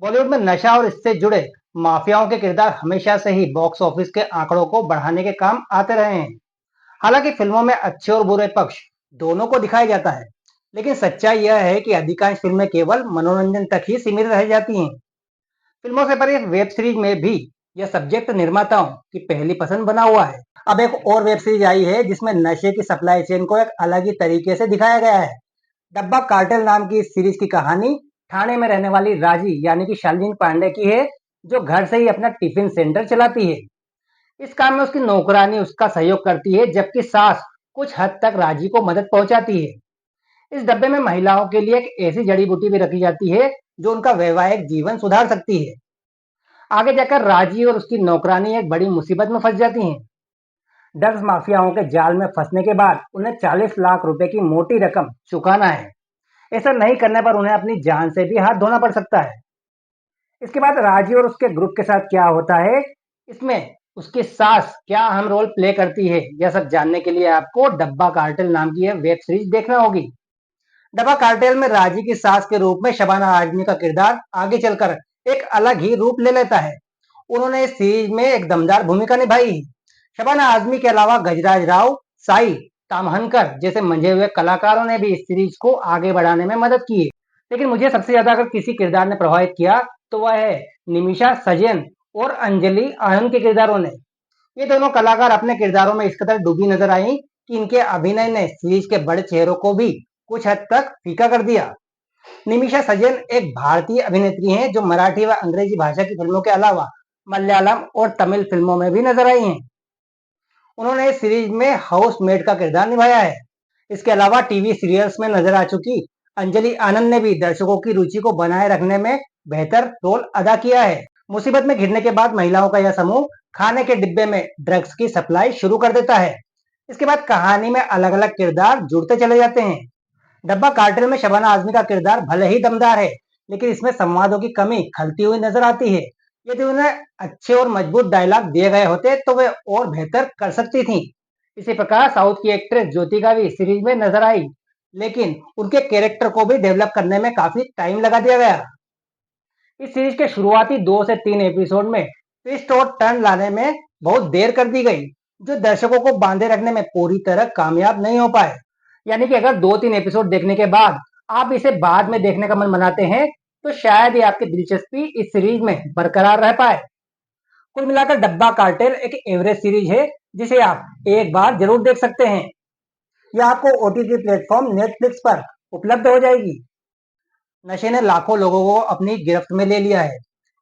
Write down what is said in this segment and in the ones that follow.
बॉलीवुड में नशा और इससे जुड़े माफियाओं के किरदार हमेशा से ही बॉक्स ऑफिस के आंकड़ों को बढ़ाने के काम आते रहे हैं। हालांकि फिल्मों में अच्छे और बुरे पक्ष दोनों को दिखाया जाता है, लेकिन सच्चाई यह है कि अधिकांश फिल्में केवल मनोरंजन तक ही सीमित रह जाती हैं। फिल्मों से परे एक वेब सीरीज में भी यह सब्जेक्ट निर्माताओं की पहली पसंद बना हुआ है। अब एक और वेब सीरीज आई है जिसमें नशे की सप्लाई चेन को एक अलग ही तरीके से दिखाया गया है। डब्बा कार्टेल नाम की इस सीरीज की कहानी ठाणे में रहने वाली राजी यानी कि शालीन पांडे की है, जो घर से ही अपना टिफिन सेंटर चलाती है। इस काम में उसकी नौकरानी उसका सहयोग करती है, जबकि सास कुछ हद तक राजी को मदद पहुंचाती है। इस डब्बे में महिलाओं के लिए एक ऐसी जड़ी बूटी भी रखी जाती है जो उनका वैवाहिक जीवन सुधार सकती है। आगे जाकर राजी और उसकी नौकरानी एक बड़ी मुसीबत में फंस जाती हैं। ड्रग्स माफियाओं के जाल में फंसने के बाद उन्हें 40 लाख रुपए की मोटी रकम चुकाना है। ऐसा नहीं करने पर उन्हें अपनी जान से भी हाथ धोना पड़ सकता है। इसके बाद राजी और उसके ग्रुप के साथ क्या होता है, इसमें उसकी सास क्या अहम रोल प्ले करती है, यह सब जानने के लिए आपको डब्बा कार्टेल नाम की यह वेब सीरीज देखना होगी। डब्बा कार्टेल में राजी की सास के रूप में शबाना आजमी का किरदार आगे चलकर एक अलग ही रूप ले लेता है। उन्होंने इस सीरीज में एक दमदार भूमिका निभाई है। शबाना आजमी के अलावा गजराज राव, साई तामहनकर जैसे मंझे हुए कलाकारों ने भी इस सीरीज को आगे बढ़ाने में मदद की है। लेकिन मुझे सबसे ज्यादा अगर किसी किरदार ने प्रभावित किया तो वह है निमिषा सजयन और अंजलि आनंद के किरदारों ने। ये दोनों कलाकार अपने किरदारों में इस कदर डूबी नजर आई कि इनके अभिनय ने सीरीज के बड़े चेहरों को भी कुछ हद तक फीका कर दिया। निमिषा सजयन एक भारतीय अभिनेत्री हैं जो मराठी व अंग्रेजी भाषा की फिल्मों के अलावा मलयालम और तमिल फिल्मों में भी नजर आई हैं। उन्होंने इस सीरीज में हाउस मेड का किरदार निभाया है। इसके अलावा टीवी सीरियल्स में नजर आ चुकी अंजलि आनंद ने भी दर्शकों की रुचि को बनाए रखने में बेहतर रोल अदा किया है। मुसीबत में घिरने के बाद महिलाओं का यह समूह खाने के डिब्बे में ड्रग्स की सप्लाई शुरू कर देता है। इसके बाद कहानी में अलग अलग किरदार जुड़ते चले जाते हैं। डब्बा कार्टेल में शबाना आजमी का किरदार भले ही दमदार है, लेकिन इसमें संवादों की कमी खलती हुई नजर आती है। यदि उन्हें अच्छे और मजबूत डायलॉग दिए गए होते तो वे और बेहतर कर सकती थी। इसी प्रकार साउथ की एक्ट्रेस ज्योतिका भी सीरीज में नजर आई, लेकिन उनके कैरेक्टर को भी डेवलप करने में काफी टाइम लगा दिया गया। इस सीरीज के शुरुआती 2 से 3 एपिसोड में ट्विस्ट और टर्न लाने में बहुत देर कर दी गई, जो दर्शकों को बांधे रखने में पूरी तरह कामयाब नहीं हो पाए। यानी कि अगर 2-3 एपिसोड देखने के बाद आप इसे बाद में देखने का मन बनाते हैं, तो शायद ही आपकी दिलचस्पी इस सीरीज में बरकरार रह पाए। कुल मिलाकर डब्बा कार्टेल एक एवरेज सीरीज है जिसे आप एक बार जरूर देख सकते हैं। यह आपको ओटीटी प्लेटफॉर्म नेटफ्लिक्स पर उपलब्ध हो जाएगी। नशे ने लाखों लोगों को अपनी गिरफ्त में ले लिया है।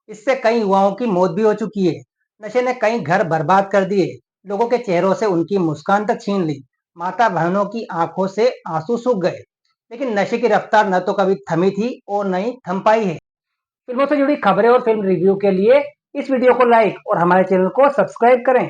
इससे कई युवाओं की मौत भी हो चुकी है। नशे ने कई घर बर्बाद कर दिए, लोगों के चेहरों से उनकी मुस्कान तक छीन ली, माता बहनों की आंखों से आंसू सूख गए। लेकिन नशे की रफ्तार न तो कभी थमी थी और न ही थम पाई है। फिल्मों से जुड़ी खबरें और फिल्म रिव्यू के लिए इस वीडियो को लाइक और हमारे चैनल को सब्सक्राइब करें।